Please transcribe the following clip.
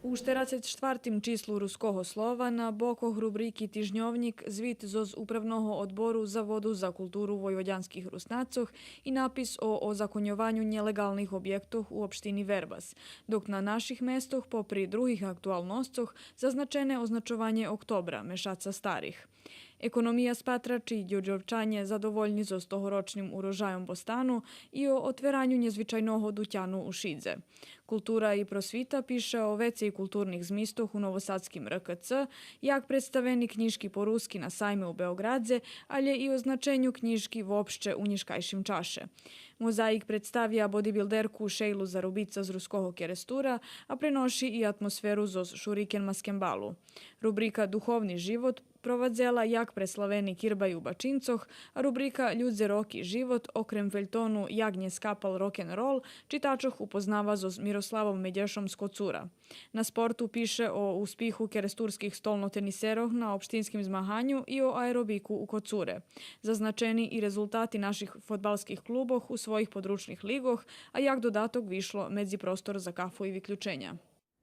У 44-тім числу руського слова на боках рубрики «Тижньовник» звіт з Управного odboru Zavodu za kulturu vojvođanskih Rusnacoh i napis o ozakonjovanju nelegalnih objektov u opštini Verbas, dok na naših mestoh, popri drugih aktualnostoh, zaznačene označovanje oktobra, mešaca starih. Ekonomija spatrači Đurđovčanje zadovoljni zo stohoročnim urožajom Bostanu i o otveranju njezvičajnoho dućanu u Šidze. Kultura i prosvita piše o veci kulturnih zmistoh u Novosadskim RKC, jak predstaveni knjiški po-ruski na sajme u Beogradze, ali i o značenju knjiški vopšće u njiškajšim čaše. Mozaik predstavlja bodybuilderku Šejlu Zarubica z ruskoho kerestura, a prenoši i atmosferu zoz Šuriken Maskembalu. Rubrika Duhovni život provadzela jak preslaveni Kirbaj u Bačincoh, a rubrika Ljudze roki život okrem veljtonu Jagnje skapal rock'n'roll čitačoh upoznava zoz Miroslavom Medješom z Kocura. Na sportu piše o uspihu keresturskih stolnoteniserov na opštinskim zmahanju i o aerobiku u Kocure. Zaznačeni i rezultati naših fotbalskih kluboh u svojih područnih ligoh, a jak dodatok višlo medzi prostor za kafu i vyključenja.